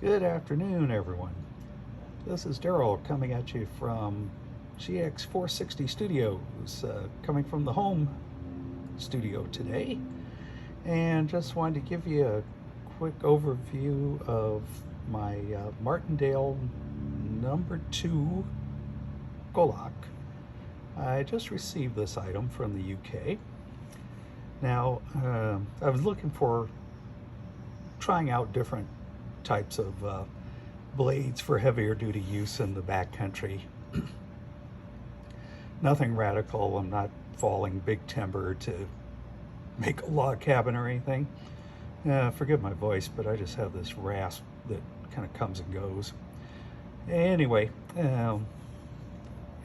Good afternoon, everyone. This is Daryl coming at you from GX460 Studios, coming from the home studio today. And just wanted to give you a quick overview of my Martindale No.2 Golok. I just received this item from the UK. Now, I was looking for trying out different types of blades for heavier duty use in the backcountry. Nothing radical. I'm not falling big timber to make a log cabin or anything. Forgive my voice, but I just have this rasp that kind of comes and goes. Anyway, I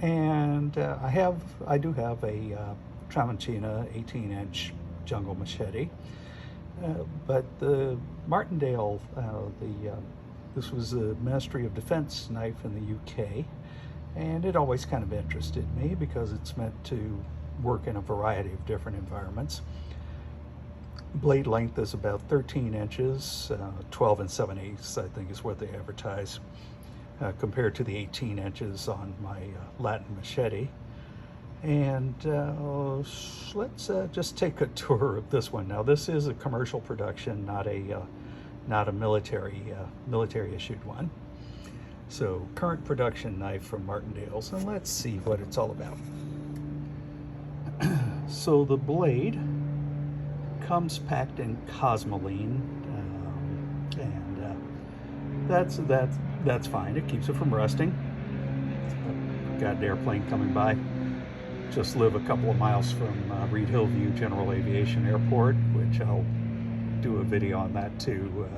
do have a Tramontina 18-inch jungle machete. But the Martindale, this was a Ministry of Defense knife in the UK, and it always kind of interested me because it's meant to work in a variety of different environments. Blade length is about 13 inches, 12 and 7/8 I think is what they advertise, compared to the 18 inches on my Latin machete. And let's just take a tour of this one. Now, this is a commercial production, not a military issued one. So, current production knife from Martindale's, and let's see what it's all about. So the blade comes packed in cosmoline, and that's fine. It keeps it from rusting. Got an airplane coming by. Just live a couple of miles from Reed Hillview General Aviation Airport, which I'll do a video on that too.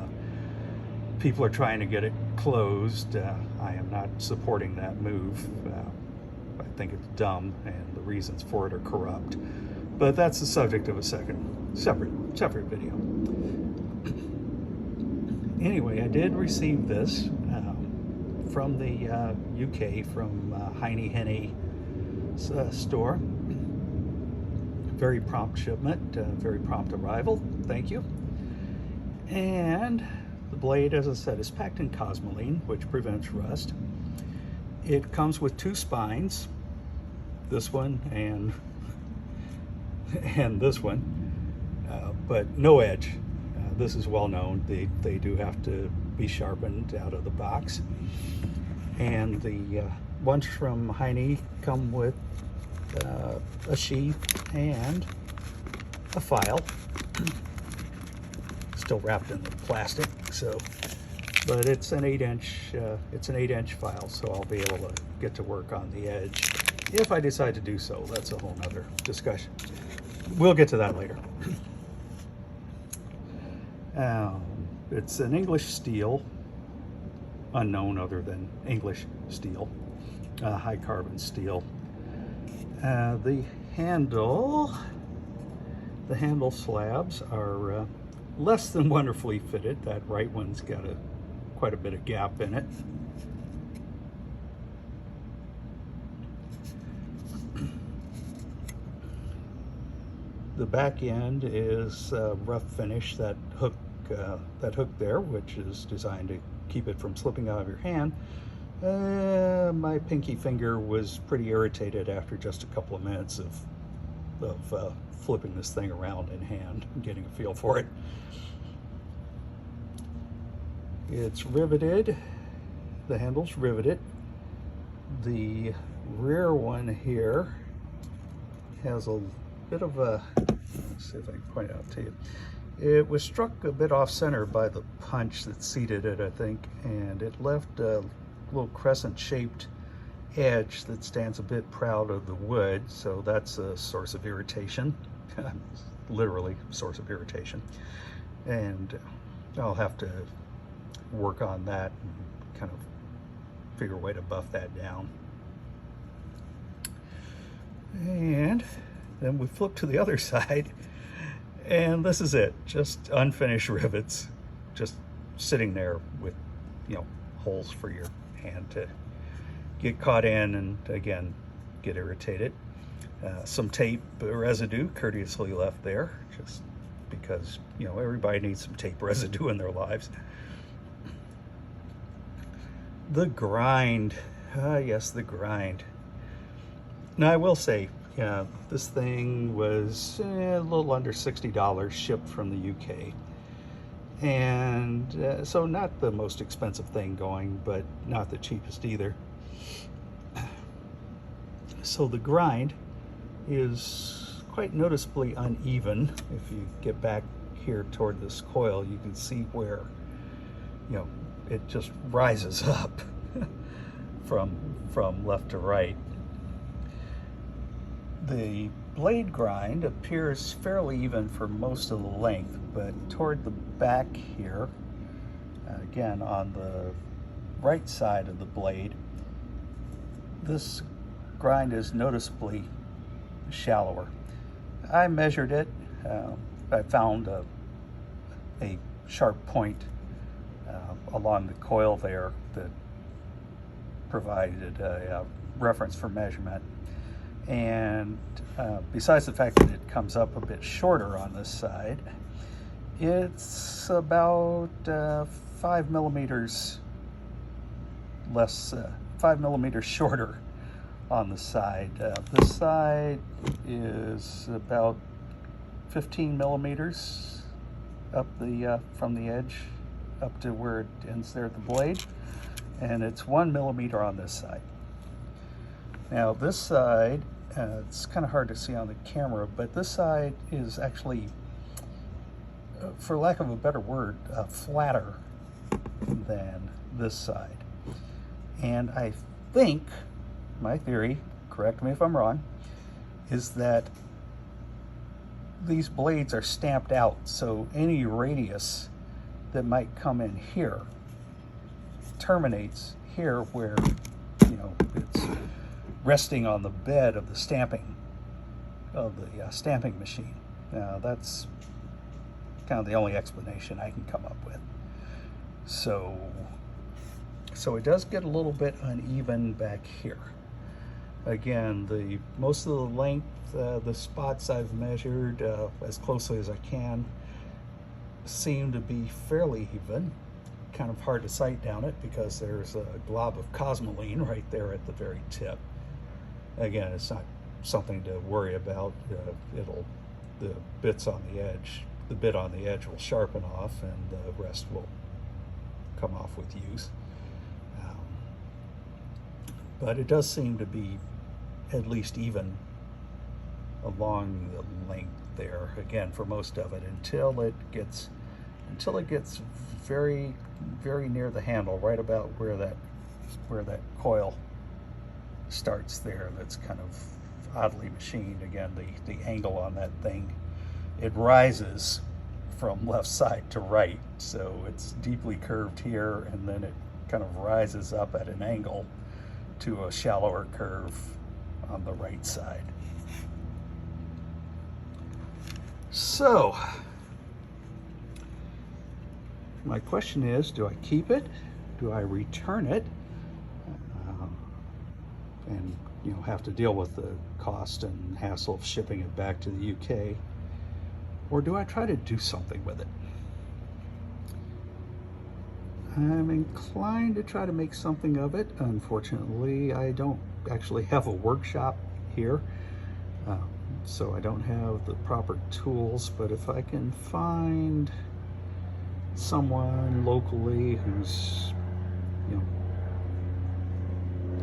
People are trying to get it closed. I am not supporting that move. I think it's dumb, and the reasons for it are corrupt. But that's the subject of a separate video. Anyway, I did receive this from the UK, from Heine Henny store. Very prompt shipment, very prompt arrival. Thank you. And the blade, as I said, is packed in cosmoline, which prevents rust. It comes with two spines, this one and this one, but no edge. This is well known. They do have to be sharpened out of the box. And the ones from Heine come with a sheath and a file, still wrapped in the plastic. So, but it's an 8-inch file, so I'll be able to get to work on the edge if I decide to do so. That's a whole nother discussion. We'll get to that later. It's an English steel, unknown other than English steel, high carbon steel. The handle slabs are less than wonderfully fitted. That right one's got quite a bit of gap in it. The back end is rough finish. That hook there, which is designed to keep it from slipping out of your hand. My pinky finger was pretty irritated after just a couple of minutes of flipping this thing around in hand and getting a feel for it. It's riveted. The handle's riveted. The rear one here has a bit of a, let's see if I can point it out to you. It was struck a bit off center by the punch that seated it, I think, and it left a little crescent shaped edge that stands a bit proud of the wood, so that's a source of irritation. Literally a source of irritation. And I'll have to work on that and kind of figure a way to buff that down. And then we flip to the other side, and this is it. Just unfinished rivets, just sitting there with, holes for your hand to get caught in and, again, get irritated. Some tape residue courteously left there, just because, everybody needs some tape residue in their lives. The grind. Yes, the grind. Now I will say, yeah, this thing was a little under $60 shipped from the UK. And so not the most expensive thing going, but not the cheapest either. So the grind is quite noticeably uneven. If you get back here toward this coil, you can see where, you know, it just rises up from left to right. The blade grind appears fairly even for most of the length, but toward the back here, again on the right side of the blade, this grind is noticeably shallower. I measured it. I found a sharp point along the coil there that provided a reference for measurement. And besides the fact that it comes up a bit shorter on this side, it's about 5 millimeters less, 5 millimeters shorter on the side. This side is about 15 millimeters up the from the edge up to where it ends there at the blade, and it's 1 millimeter on this side. Now this side, it's kind of hard to see on the camera, but this side is actually, for lack of a better word, flatter than this side. And I think, my theory, correct me if I'm wrong, is that these blades are stamped out, so any radius that might come in here terminates here where, you know, it's resting on the bed of the stamping machine. Now that's kind of the only explanation I can come up with. So it does get a little bit uneven back here. Again, most of the length, the spots I've measured as closely as I can seem to be fairly even. Kind of hard to sight down it because there's a glob of cosmoline right there at the very tip. Again, it's not something to worry about. The bits on the edge, the bit on the edge will sharpen off, and the rest will come off with use. But it does seem to be at least even along the length there, again, for most of it, until it gets very, very near the handle, right about where that coil starts there. That's kind of oddly machined. Again, the angle on that thing, it rises from left side to right, so it's deeply curved here, and then it kind of rises up at an angle to a shallower curve on the right side. So my question is, do I keep it? Do I return it? And have to deal with the cost and hassle of shipping it back to the UK? Or do I try to do something with it? I'm inclined to try to make something of it. Unfortunately, I don't actually have a workshop here, so I don't have the proper tools, but if I can find someone locally who's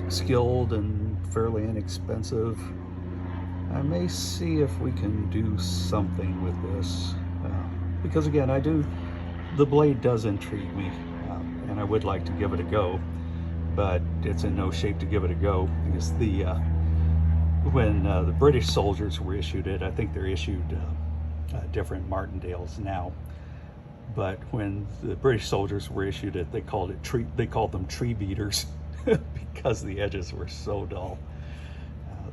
skilled and fairly inexpensive, I may see if we can do something with this, because again, the blade does intrigue me, and I would like to give it a go, but it's in no shape to give it a go because when the British soldiers were issued it, I think they're issued different Martindales now, but when the British soldiers were issued it, they called them tree beaters because the edges were so dull.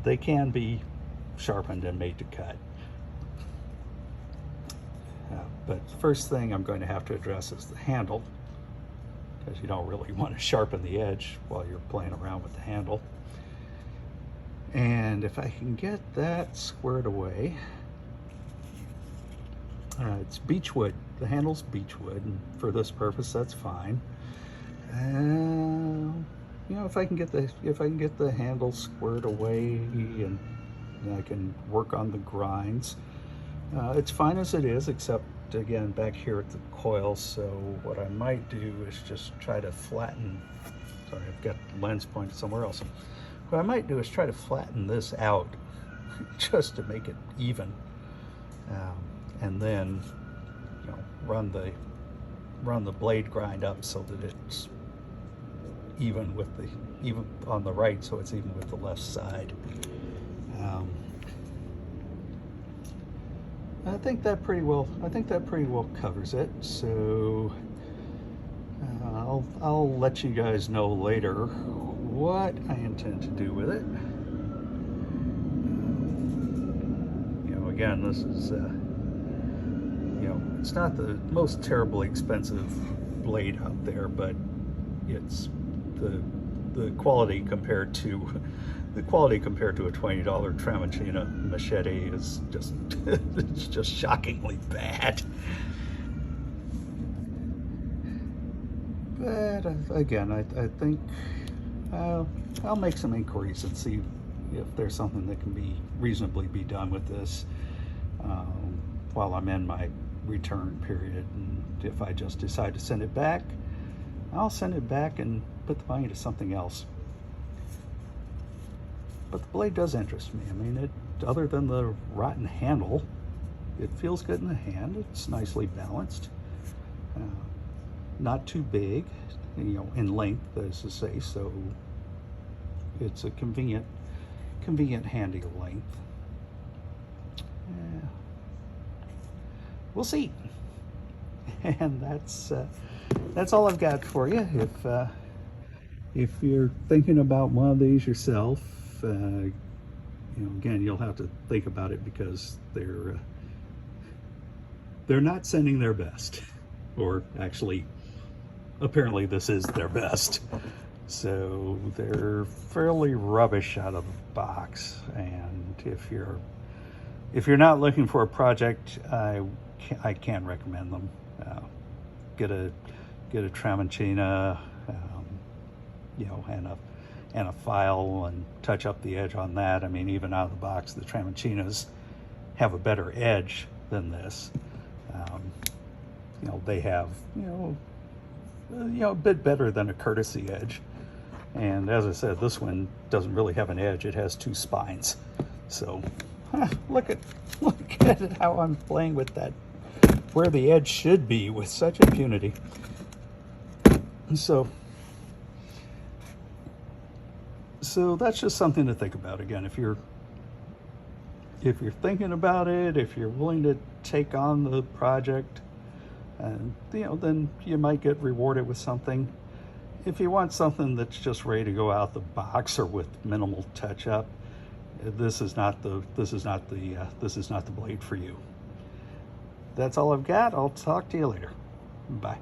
They can be sharpened and made to cut. But first thing I'm going to have to address is the handle, because you don't really want to sharpen the edge while you're playing around with the handle. And if I can get that squared away, it's beechwood. The handle's beechwood, and for this purpose, that's fine. You know, if I can get the handle squared away and I can work on the grinds. It's fine as it is, except again back here at the coil. So what I might do is just try to flatten. Sorry, I've got the lens pointed somewhere else. What I might do is try to flatten this out just to make it even, and then, you know, run the blade grind up so that it's even on the right, so it's even with the left side. I think that pretty well covers it. So I'll let you guys know later what I intend to do with it. You know, again, this is you know, it's not the most terribly expensive blade out there, but it's the quality compared to a $20 Tramontina machete is just it's just shockingly bad. But again, I think I'll make some inquiries and see if there's something that can reasonably be done with this while I'm in my return period. And if I just decide to send it back, I'll send it back and put the money to something else. But the blade does interest me. I mean, other than the rotten handle, it feels good in the hand. It's nicely balanced, not too big, you know, in length, as to say. So it's a convenient, handy length. Yeah. We'll see. And that's all I've got for you. If you're thinking about one of these yourself, you know, again, you'll have to think about it because they're not sending their best, or actually, apparently this is their best. So they're fairly rubbish out of the box. And if you're not looking for a project, I can recommend them. Get a Tramontina, you know, and a file, and touch up the edge on that. I mean, even out of the box, the Tramontinas have a better edge than this. You know, they have, you know, a bit better than a courtesy edge. And as I said, this one doesn't really have an edge. It has two spines. So look at how I'm playing with that, where the edge should be, with such impunity. So that's just something to think about. Again, if you're thinking about it, if you're willing to take on the project, and you know, then you might get rewarded with something. If you want something that's just ready to go out the box or with minimal touch up, this is not the blade for you. That's all I've got. I'll talk to you later. Bye.